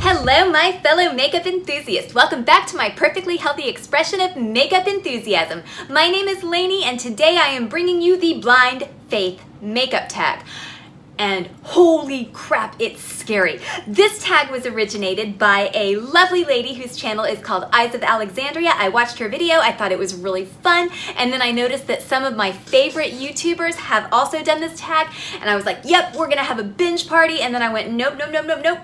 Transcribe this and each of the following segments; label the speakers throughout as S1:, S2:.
S1: Hello, my fellow makeup enthusiasts. Welcome back to my perfectly healthy expression of makeup enthusiasm. My name is Lainey, and today I am bringing you the Blind Faith makeup tag. And holy crap, it's scary. This tag was originated by a lovely lady whose channel is called Eyes of Alexandria. I watched her video, I thought it was really fun, and then I noticed that some of my favorite YouTubers have also done this tag, and I was like, yep, we're gonna have a binge party, and then I went, nope, nope, nope, nope, nope.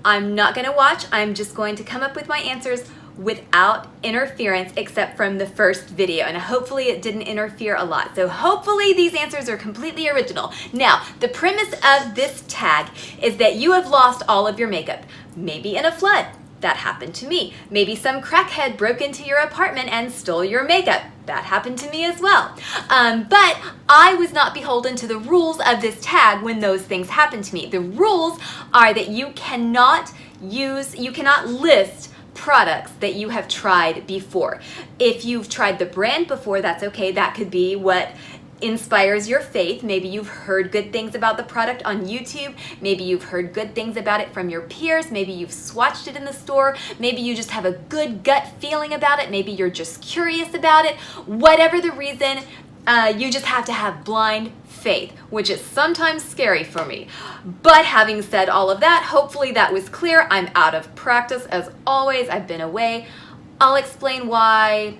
S1: I'm not gonna watch, I'm just going to come up with my answers without interference except from the first video, and hopefully it didn't interfere a lot. So hopefully these answers are completely original. Now, the premise of this tag is that you have lost all of your makeup, maybe in a flood. That happened to me. Maybe some crackhead broke into your apartment and stole your makeup. That happened to me as well. But I was not beholden to the rules of this tag when those things happened to me. The rules are that you cannot list products that you have tried before. If you've tried the brand before, that's okay. That could be what inspires your faith. Maybe you've heard good things about the product on YouTube. Maybe you've heard good things about it from your peers. Maybe you've swatched it in the store. Maybe you just have a good gut feeling about it. Maybe you're just curious about it. Whatever the reason, you just have to have blind faith, which is sometimes scary for me. But having said all of that, hopefully that was clear. I'm out of practice as always. I've been away. I'll explain why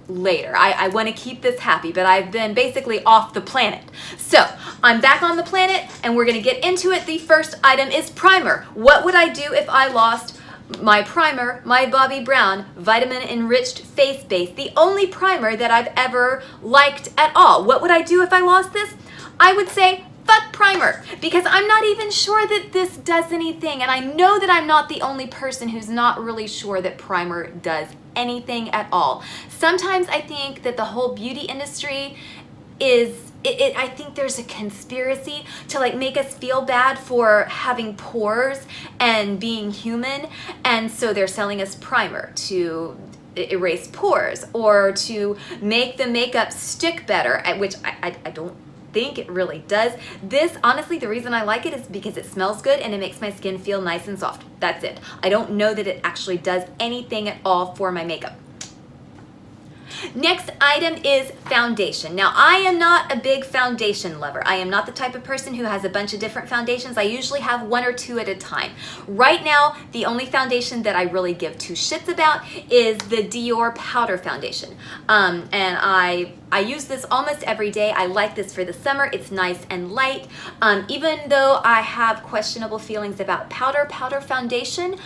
S1: later. I want to keep this happy, but I've been basically off the planet. So I'm back on the planet and we're going to get into it. The first item is primer. What would I do if I lost my primer, my Bobbi Brown Vitamin Enriched Face Base, the only primer that I've ever liked at all? What would I do if I lost this? I would say fuck primer, because I'm not even sure that this does anything, and I know that I'm not the only person who's not really sure that primer does anything at all. Sometimes I think that the whole beauty industry is I think there's a conspiracy to like make us feel bad for having pores and being human, and so they're selling us primer to erase pores or to make the makeup stick better, which I don't think it really does. This, honestly, the reason I like it is because it smells good and it makes my skin feel nice and soft. That's it. I don't know that it actually does anything at all for my makeup. Next item is foundation. Now, I am not a big foundation lover. I am not the type of person who has a bunch of different foundations. I usually have one or two at a time. Right now, the only foundation that I really give two shits about is the Dior powder foundation. And I use this almost every day. I like this for the summer. It's nice and light. Even though I have questionable feelings about powder foundation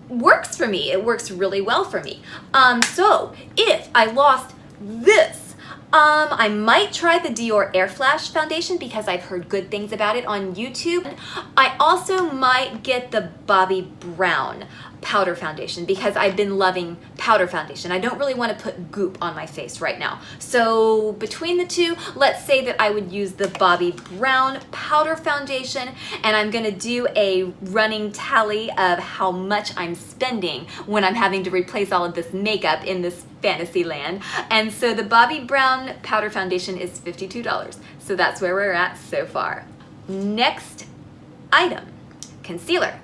S1: works for me. It works really well for me. So if I lost this, I might try the Dior Airflash foundation because I've heard good things about it on YouTube. I also might get the Bobbi Brown powder foundation because I've been loving powder foundation. I don't really want to put goop on my face right now. So between the two, let's say that I would use the Bobbi Brown powder foundation, and I'm going to do a running tally of how much I'm spending when I'm having to replace all of this makeup in this fantasy land. And so the Bobbi Brown powder foundation is $52. So that's where we're at so far. Next item, concealer.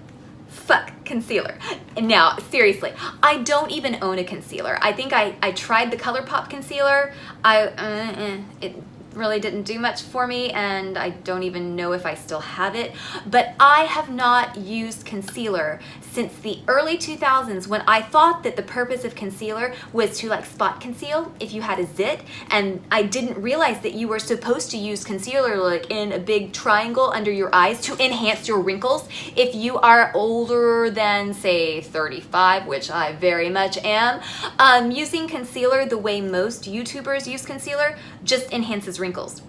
S1: Fuck concealer. Now, seriously, I don't even own a concealer. I think I tried the ColourPop concealer. It really didn't do much for me, and I don't even know if I still have it. But I have not used concealer since the early 2000s, when I thought that the purpose of concealer was to like spot conceal if you had a zit, and I didn't realize that you were supposed to use concealer like in a big triangle under your eyes to enhance your wrinkles if you are older than, say, 35, which I very much am. Using concealer the way most YouTubers use concealer just enhances wrinkles.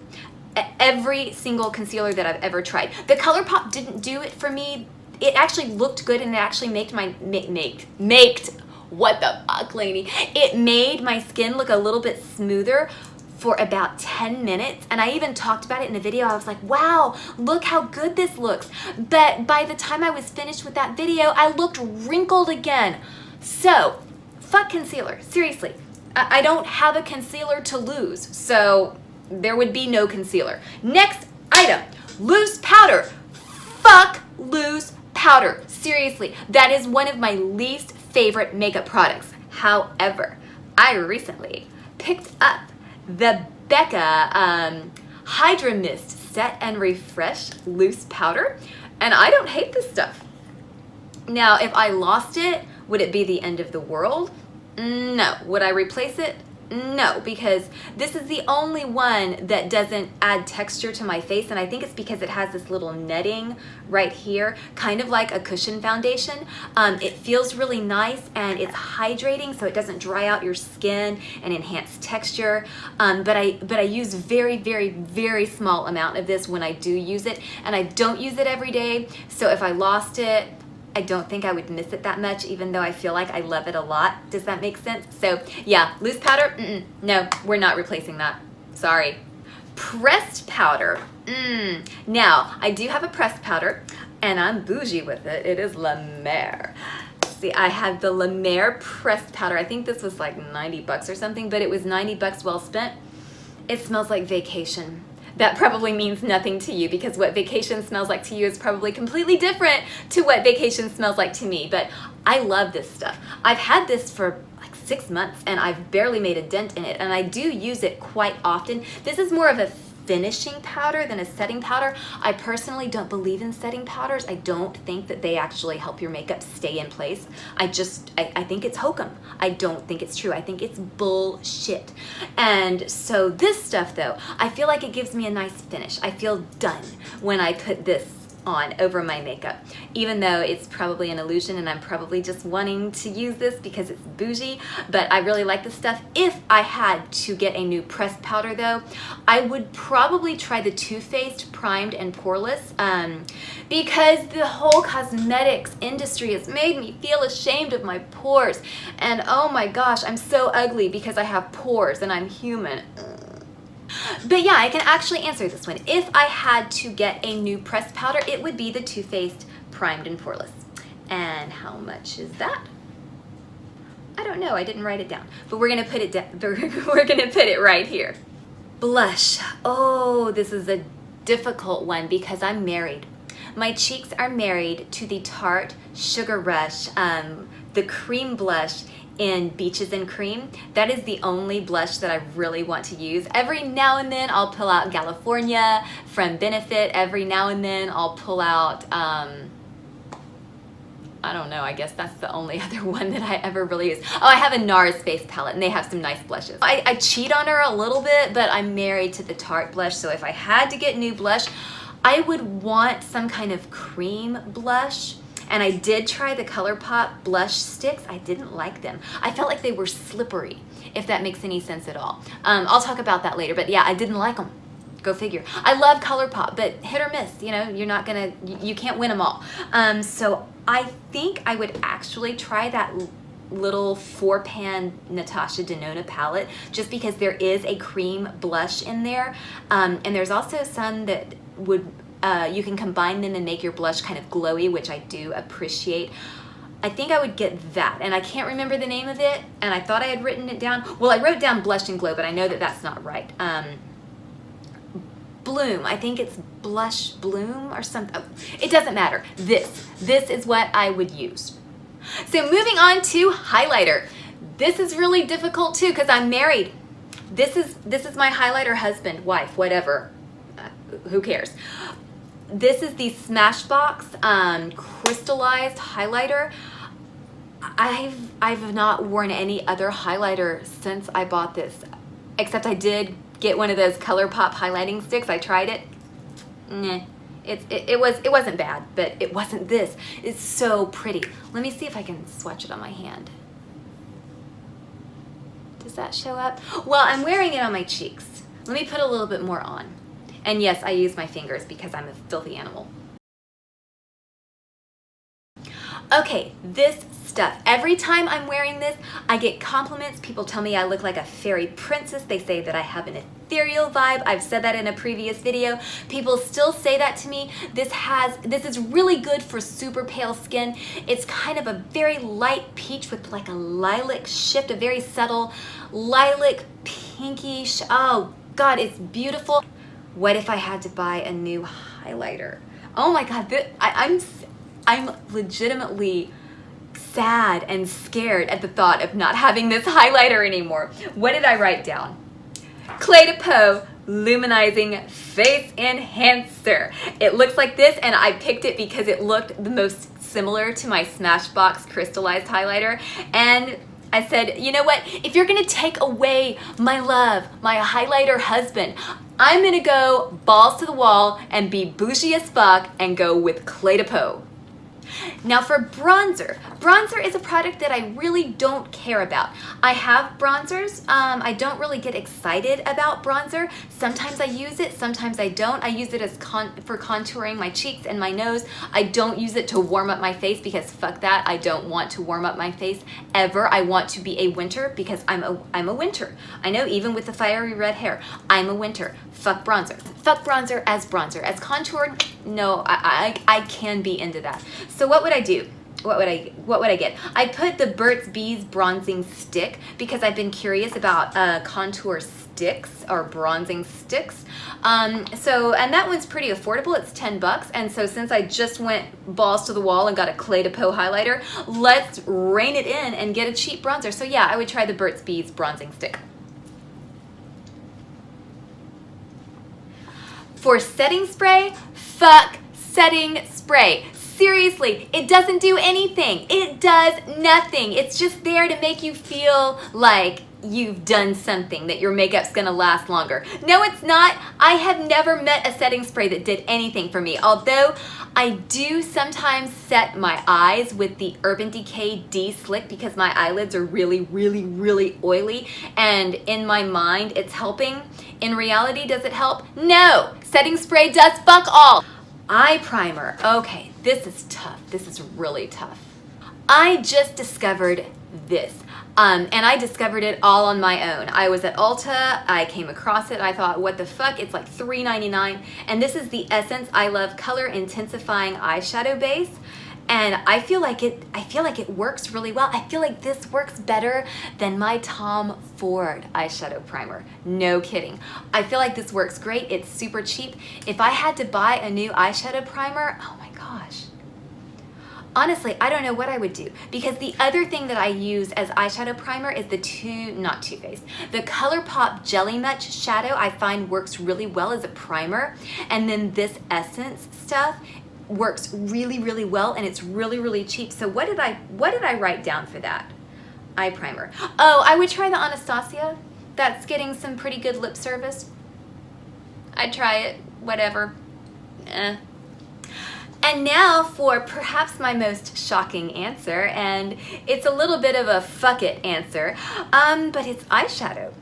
S1: Every single concealer that I've ever tried. The ColourPop didn't do it for me. It actually looked good, and it actually what the fuck, Lainey? It made my skin look a little bit smoother for about 10 minutes, and I even talked about it in a video. I was like, wow, look how good this looks. But by the time I was finished with that video, I looked wrinkled again. So, fuck concealer, seriously. I don't have a concealer to lose, so there would be no concealer. Next item, loose powder. Fuck loose powder. Seriously, that is one of my least favorite makeup products. However, I recently picked up the Becca Hydra-Mist Set and Refresh Loose Powder, and I don't hate this stuff. Now, if I lost it, would it be the end of the world? No. Would I replace it? No, because this is the only one that doesn't add texture to my face, and I think it's because it has this little netting right here, kind of like a cushion foundation. It feels really nice, and it's hydrating, so it doesn't dry out your skin and enhance texture. But I use very, very, very small amount of this when I do use it, and I don't use it every day, so if I lost it, I don't think I would miss it that much, even though I feel like I love it a lot. Does that make sense? So yeah, loose powder, no, we're not replacing that. Sorry. Pressed powder. Now, I do have a pressed powder, and I'm bougie with it. It is La Mer. See, I have the La Mer pressed powder. I think this was like 90 bucks or something, but it was 90 bucks well spent. It smells like vacation. That probably means nothing to you, because what vacation smells like to you is probably completely different to what vacation smells like to me. But I love this stuff. I've had this for like 6 months and I've barely made a dent in it, and I do use it quite often. This is more of a finishing powder than a setting powder. I personally don't believe in setting powders. I don't think that they actually help your makeup stay in place. I think it's hokum. I don't think it's true. I think it's bullshit. And so this stuff though, I feel like it gives me a nice finish. I feel done when I put this on over my makeup, even though it's probably an illusion and I'm probably just wanting to use this because it's bougie, but I really like this stuff. If I had to get a new pressed powder though, I would probably try the Too Faced Primed and Poreless, because the whole cosmetics industry has made me feel ashamed of my pores, and oh my gosh, I'm so ugly because I have pores and I'm human. But yeah, I can actually answer this one. If I had to get a new pressed powder, it would be the Too Faced Primed and Poreless. And how much is that? I don't know, I didn't write it down, but we're gonna put it we're gonna put it right here. Blush. Oh, this is a difficult one because I'm married. My cheeks are married to the Tarte Sugar Rush, the cream blush in Beaches and Cream. That is the only blush that I really want to use. Every now and then I'll pull out California from Benefit. Every now and then I'll pull out, I don't know, I guess that's the only other one that I ever really use. Oh, I have a NARS face palette and they have some nice blushes. I cheat on her a little bit, but I'm married to the Tarte blush, so if I had to get new blush, I would want some kind of cream blush. And I did try the ColourPop blush sticks. I didn't like them. I felt like they were slippery, if that makes any sense at all. I'll talk about that later, but yeah, I didn't like them. Go figure. I love ColourPop, but hit or miss, you know, you're not gonna, you can't win them all. So I think I would actually try that little 4-pan Natasha Denona palette, just because there is a cream blush in there. And there's also some that would, you can combine them and make your blush kind of glowy, which I do appreciate. I think I would get that, and I can't remember the name of it, and I thought I had written it down. Well, I wrote down Blush and Glow, but I know that that's not right. Bloom, I think it's Blush Bloom or something. Oh, it doesn't matter. This is what I would use. So moving on to highlighter. This is really difficult too because I'm married. This is my highlighter husband, wife, whatever. Who cares? This is the Smashbox crystallized highlighter. I've not worn any other highlighter since I bought this, except I did get one of those ColourPop highlighting sticks. I tried it. Nah, it wasn't bad, but it wasn't this. It's so pretty. Let me see if I can swatch it on my hand. Does that show up? Well, I'm wearing it on my cheeks. Let me put a little bit more on. And yes, I use my fingers because I'm a filthy animal. Okay, this stuff. Every time I'm wearing this, I get compliments. People tell me I look like a fairy princess. They say that I have an ethereal vibe. I've said that in a previous video. People still say that to me. This is really good for super pale skin. It's kind of a very light peach with like a lilac shift, a very subtle lilac pinkish. Oh God, it's beautiful. What if I had to buy a new highlighter? Oh my God, I'm legitimately sad and scared at the thought of not having this highlighter anymore. What did I write down? Clé de Peau Luminizing Face Enhancer. It looks like this, and I picked it because it looked the most similar to my Smashbox crystallized highlighter. And I said, you know what? If you're gonna take away my love, my highlighter husband, I'm gonna go balls to the wall and be bougie as fuck and go with Clé de Peau. Now for bronzer. Bronzer is a product that I really don't care about. I have bronzers. I don't really get excited about bronzer. Sometimes I use it, sometimes I don't. I use it as for contouring my cheeks and my nose. I don't use it to warm up my face because fuck that. I don't want to warm up my face ever. I want to be a winter because I'm a winter. I know, even with the fiery red hair, I'm a winter. Fuck bronzer. Fuck bronzer as bronzer. As contour, no, I can be into that. So what would I do? What would I get? I put the Burt's Bees bronzing stick because I've been curious about contour sticks or bronzing sticks. And that one's pretty affordable. It's 10 bucks. And so since I just went balls to the wall and got a Clé de Peau highlighter, let's rein it in and get a cheap bronzer. So yeah, I would try the Burt's Bees bronzing stick. For setting spray, fuck setting spray. Seriously, it doesn't do anything. It does nothing. It's just there to make you feel like you've done something, that your makeup's gonna last longer. No, it's not. I have never met a setting spray that did anything for me, although I do sometimes set my eyes with the Urban Decay D-Slick because my eyelids are really, really, really oily, and in my mind it's helping. In reality, does it help? No! Setting spray does fuck all. Eye primer. Okay, this is tough. This is really tough. I just discovered this. And I discovered it all on my own. I was at Ulta, I came across it, I thought, what the fuck? It's like $3.99. And this is the Essence I Love Color Intensifying Eyeshadow Base. And I feel like it works really well. I feel like this works better than my Tom Ford eyeshadow primer. No kidding. I feel like this works great. It's super cheap. If I had to buy a new eyeshadow primer, oh my gosh. Honestly, I don't know what I would do, because the other thing that I use as eyeshadow primer is the the ColourPop Jelly Much shadow. I find works really well as a primer, and then this Essence stuff works really, really well, and it's really, really cheap. So what did I write down for that eye primer? Oh, I would try the Anastasia. That's getting some pretty good lip service. I'd try it, whatever. And now for perhaps my most shocking answer, and it's a little bit of a fuck it answer, but it's eyeshadow.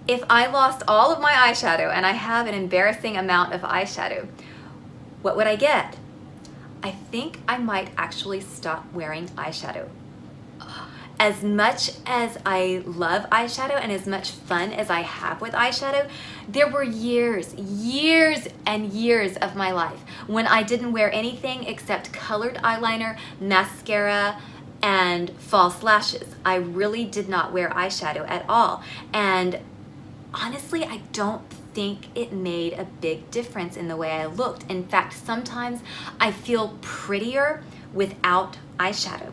S1: If I lost all of my eyeshadow, and I have an embarrassing amount of eyeshadow, what would I get? I think I might actually stop wearing eyeshadow. As much as I love eyeshadow and as much fun as I have with eyeshadow, there were years and years of my life when I didn't wear anything except colored eyeliner, mascara, and false lashes. I really did not wear eyeshadow at all. And honestly, I don't think it made a big difference in the way I looked. In fact, sometimes I feel prettier without eyeshadow.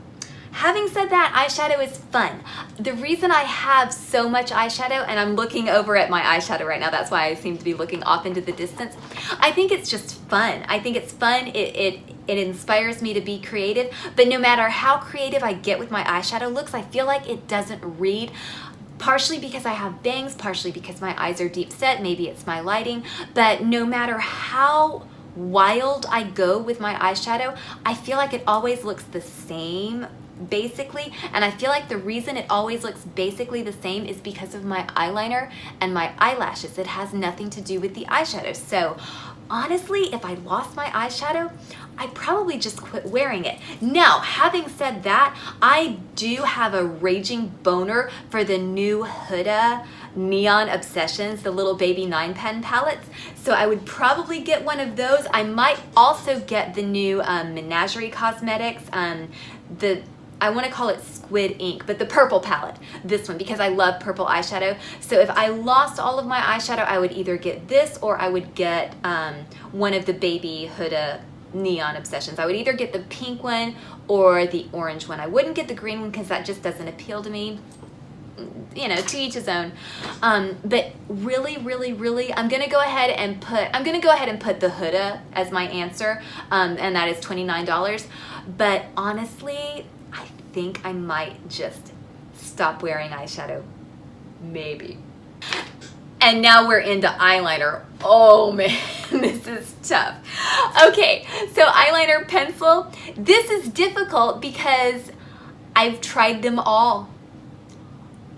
S1: Having said that, eyeshadow is fun. The reason I have so much eyeshadow, and I'm looking over at my eyeshadow right now, that's why I seem to be looking off into the distance, I think it's just fun. I think it's fun, it inspires me to be creative, but no matter how creative I get with my eyeshadow looks, I feel like it doesn't read. Partially because I have bangs, partially because my eyes are deep set, maybe it's my lighting, but no matter how wild I go with my eyeshadow, I feel like it always looks the same basically, and I feel like the reason it always looks basically the same is because of my eyeliner and my eyelashes. It has nothing to do with the eyeshadow. So honestly, if I lost my eyeshadow, I'd probably just quit wearing it. Now, having said that, I do have a raging boner for the new Huda Neon Obsessions, the little baby 9-pen palettes. So I would probably get one of those. I might also get the new Menagerie Cosmetics, I want to call it Squid Ink, but the purple palette, this one, because I love purple eyeshadow. So if I lost all of my eyeshadow, I would either get this or I would get one of the baby Huda neon obsessions. I would either get the pink one or the orange one. I wouldn't get the green one because that just doesn't appeal to me. You know, to each his own. But really, I'm gonna go ahead and put the Huda as my answer, and that is $29. But honestly, I think I might just stop wearing eyeshadow. Maybe. And now we're into eyeliner. Oh man, this is tough. Okay, so eyeliner pencil. This is difficult because I've tried them all.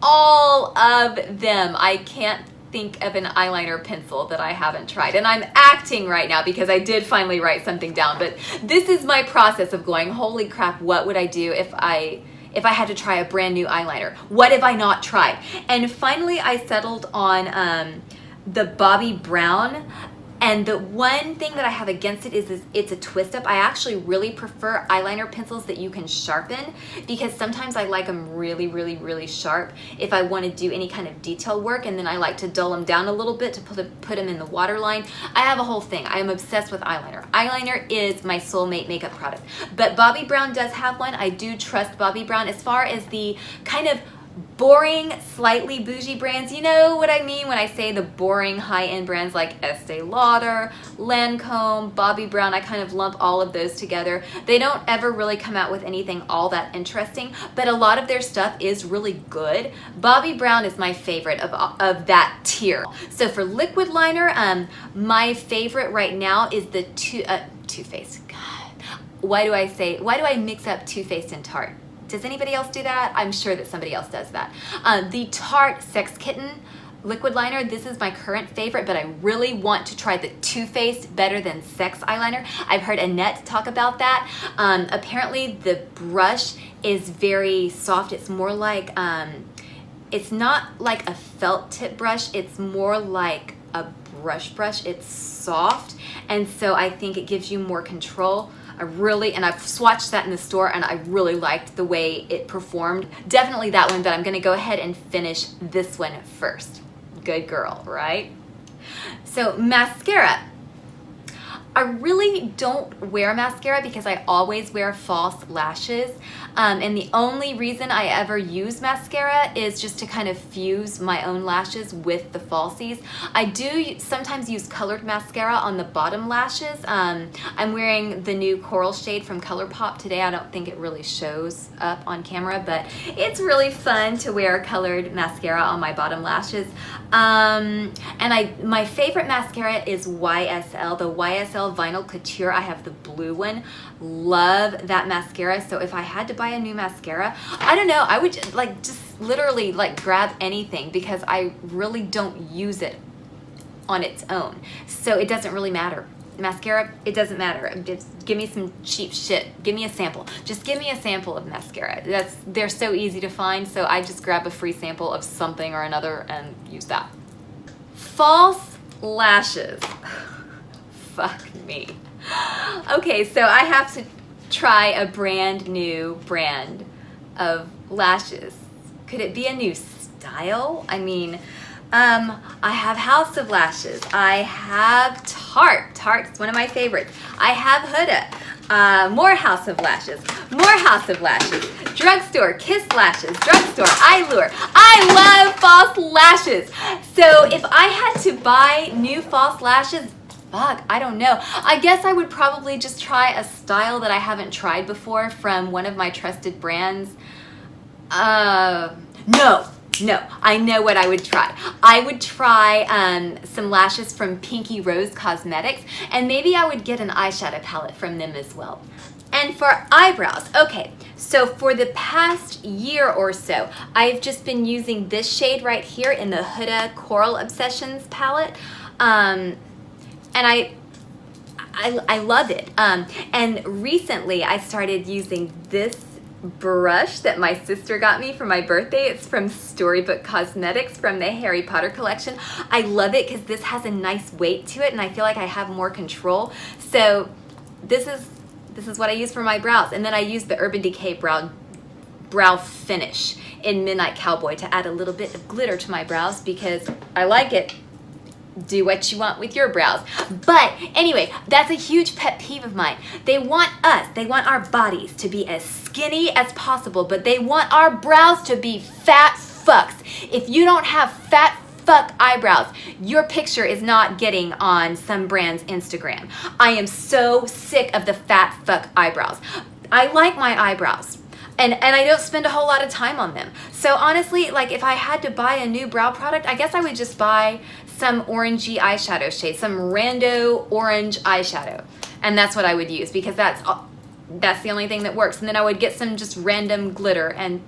S1: All of them. I can't think of an eyeliner pencil that I haven't tried. And I'm acting right now because I did finally write something down. But this is my process of going, holy crap, what would I do if I had to try a brand new eyeliner? What have I not tried? And finally I settled on the Bobbi Brown. And the one thing that I have against it is it's a twist up. I actually really prefer eyeliner pencils that you can sharpen because sometimes I like them really sharp if I want to do any kind of detail work, and then I like to dull them down a little bit to put them in the waterline. I have a whole thing. I am obsessed with eyeliner. Eyeliner is my soulmate makeup product. But Bobbi Brown does have one. I do trust Bobbi Brown as far as the kind of boring, slightly bougie brands. You know what I mean when I say the boring high-end brands like Estee Lauder, Lancome, Bobbi Brown. I kind of lump all of those together. They don't ever really come out with anything all that interesting, but a lot of their stuff is really good. Bobbi Brown is my favorite of that tier. So for liquid liner, my favorite right now is the Too Faced. God, why do I mix up Too Faced and Tarte? Does anybody else do that? I'm sure that somebody else does that. The Tarte Sex Kitten liquid liner, this is my current favorite, but I really want to try the Too Faced Better Than Sex eyeliner. I've heard Annette talk about that. Apparently the brush is very soft. It's more like, it's not like a felt tip brush. It's more like a brush. It's soft, and so I think it gives you more control. And I've swatched that in the store and I really liked the way it performed. Definitely that one, but I'm gonna go ahead and finish this one first. Good girl, right? So mascara. I really don't wear mascara because I always wear false lashes. And the only reason I ever use mascara is just to kind of fuse my own lashes with the falsies. I do sometimes use colored mascara on the bottom lashes. I'm wearing the new coral shade from ColourPop today. I don't think it really shows up on camera, but it's really fun to wear colored mascara on my bottom lashes. And my favorite mascara is YSL, the YSL Vinyl Couture. I have the blue one. Love that mascara. So if I had to buy a new mascara, I don't know, I would just literally grab anything because I really don't use it on its own. So it doesn't really matter. Mascara, it doesn't matter. Just give me some cheap shit. Give me a sample. Just give me a sample of mascara. They're so easy to find, so I just grab a free sample of something or another and use that. False lashes. Fuck me. Okay, so I have to try a brand new brand of lashes. Could it be a new style? I mean, I have House of Lashes. I have Tarte. Tarte's one of my favorites. I have Huda. More House of Lashes. More House of Lashes. Drugstore, Kiss Lashes. Drugstore, Eyelure. I love false lashes. So if I had to buy new false lashes, fuck, I don't know. I guess I would probably just try a style that I haven't tried before from one of my trusted brands. No, I know what I would try. I would try some lashes from Pinky Rose Cosmetics, and maybe I would get an eyeshadow palette from them as well. And for eyebrows, okay, so for the past year or so, I've just been using this shade right here in the Huda Coral Obsessions palette, and I love it. And recently I started using this brush that my sister got me for my birthday. It's from Storybook Cosmetics from the Harry Potter collection. I love it because this has a nice weight to it and I feel like I have more control. So this is what I use for my brows. And then I use the Urban Decay brow finish in Midnight Cowboy to add a little bit of glitter to my brows because I like it. do what you want with your brows. But anyway, that's a huge pet peeve of mine. They want our bodies to be as skinny as possible, but they want our brows to be fat fucks. If you don't have fat fuck eyebrows, your picture is not getting on some brand's Instagram. I am so sick of the fat fuck eyebrows. I like my eyebrows. And I don't spend a whole lot of time on them. So honestly, like if I had to buy a new brow product, I guess I would just buy some orangey eyeshadow shade, some rando orange eyeshadow. And that's what I would use because that's the only thing that works. And then I would get some just random glitter and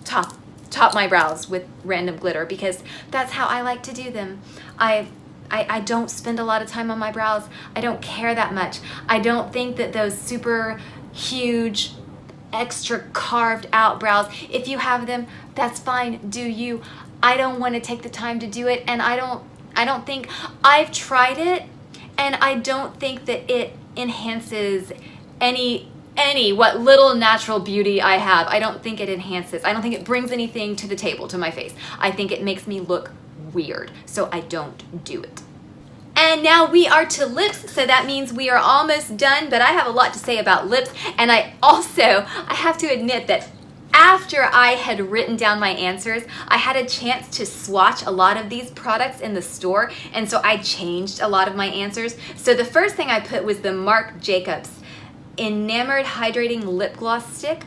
S1: top my brows with random glitter because that's how I like to do them. I don't spend a lot of time on my brows. I don't care that much. I don't think that those super huge extra carved out brows, if you have them, that's fine, do you. I don't want to take the time to do it, and I don't think I've tried it, and I don't think that it enhances any what little natural beauty I have. I don't think it enhances. I don't think it brings anything to the table, to my face. I think it makes me look weird, so I don't do it. And now we are to lips, so that means we are almost done, but I have a lot to say about lips, and I have to admit that after I had written down my answers, I had a chance to swatch a lot of these products in the store, and so I changed a lot of my answers. So the first thing I put was the Marc Jacobs Enamored Hydrating Lip Gloss Stick.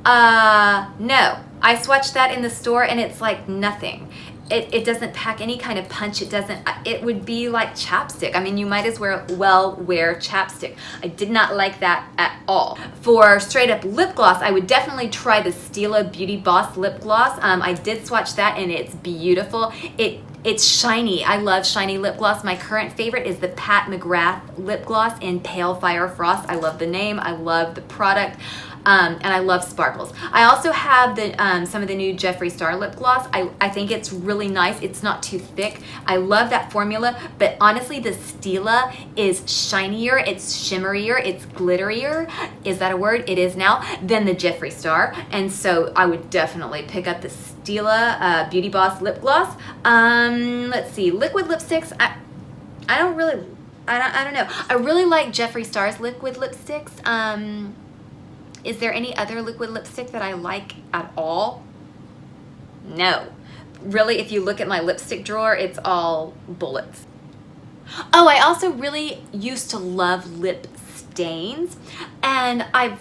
S1: No, I swatched that in the store, and it's like nothing. It doesn't pack any kind of punch. It would be like chapstick. I mean, you might as well wear chapstick. I did not like that at all. For straight up lip gloss, I would definitely try the Stila Beauty Boss lip gloss. I did swatch that and it's beautiful. It's shiny. I love shiny lip gloss. My current favorite is the Pat McGrath lip gloss in Pale Fire Frost. I love the name. I love the product. And I love sparkles. I also have some of the new Jeffree Star lip gloss. I think it's really nice. It's not too thick. I love that formula, but honestly, the Stila is shinier, it's shimmerier, it's glitterier. Is that a word? It is now. Than the Jeffree Star. And so I would definitely pick up the Stila Beauty Boss lip gloss. Let's see, liquid lipsticks. I don't know. I really like Jeffree Star's liquid lipsticks. Is there any other liquid lipstick that I like at all? No. Really, if you look at my lipstick drawer, it's all bullets. Oh, I also really used to love lip stains, and I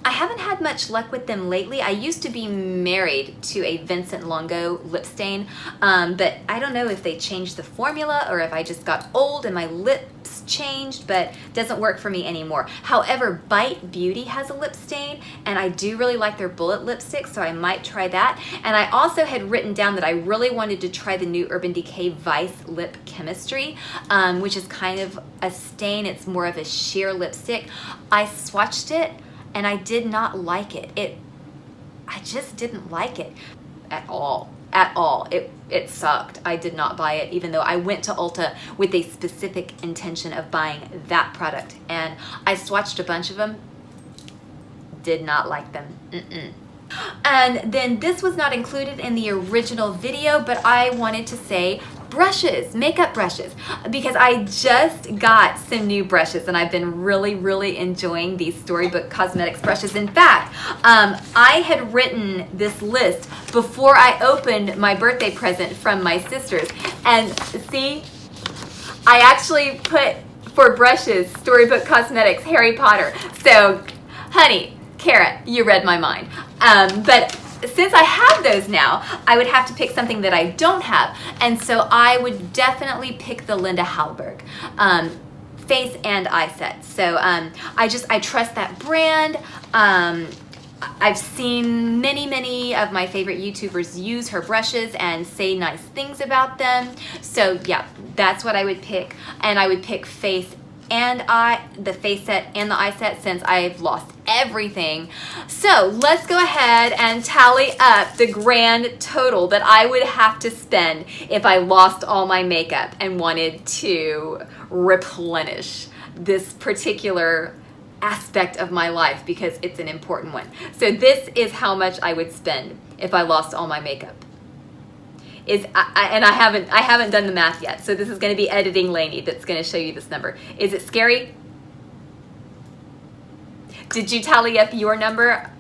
S1: haven't had much luck with them lately. I used to be married to a Vincent Longo lip stain, but I don't know if they changed the formula or if I just got old and my lips changed, but it doesn't work for me anymore. However, Bite Beauty has a lip stain, and I do really like their bullet lipstick, so I might try that. And I also had written down that I really wanted to try the new Urban Decay Vice Lip Chemistry, which is kind of a stain. It's more of a sheer lipstick. I swatched it, and I did not like it. I just didn't like it at all. It sucked. I did not buy it, even though I went to Ulta with a specific intention of buying that product. And I swatched a bunch of them. Did not like them. And then this was not included in the original video, but I wanted to say brushes, makeup brushes, because I just got some new brushes and I've been really enjoying these Storybook Cosmetics brushes. In fact, I had written this list before I opened my birthday present from my sisters, and see, I actually put for brushes Storybook Cosmetics Harry Potter. So honey, Kara, you read my mind. But since I have those now, I would have to pick something that I don't have. And so I would definitely pick the Linda Hallberg face and eye set. So I trust that brand. I've seen many of my favorite YouTubers use her brushes and say nice things about them. So yeah, that's what I would pick. And I would pick face and the face set and the eye set, since I've lost everything. So let's go ahead and tally up the grand total that I would have to spend if I lost all my makeup and wanted to replenish this particular aspect of my life, because it's an important one. So this is how much I would spend if I lost all my makeup. and I haven't done the math yet, so this is going to be editing Lainey that's going to show you this number. Is it scary? Did you tally up your number?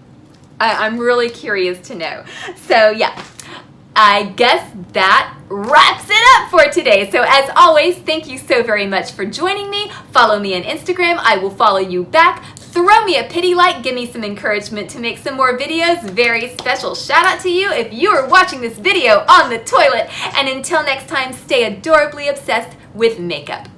S1: I'm really curious to know. So yeah, I guess that wraps it up for today. So as always, thank you so very much for joining me. Follow me on Instagram. I will follow you back. Throw me a pity like, give me some encouragement to make some more videos. Very special shout out to you if you are watching this video on the toilet. And until next time, stay adorably obsessed with makeup.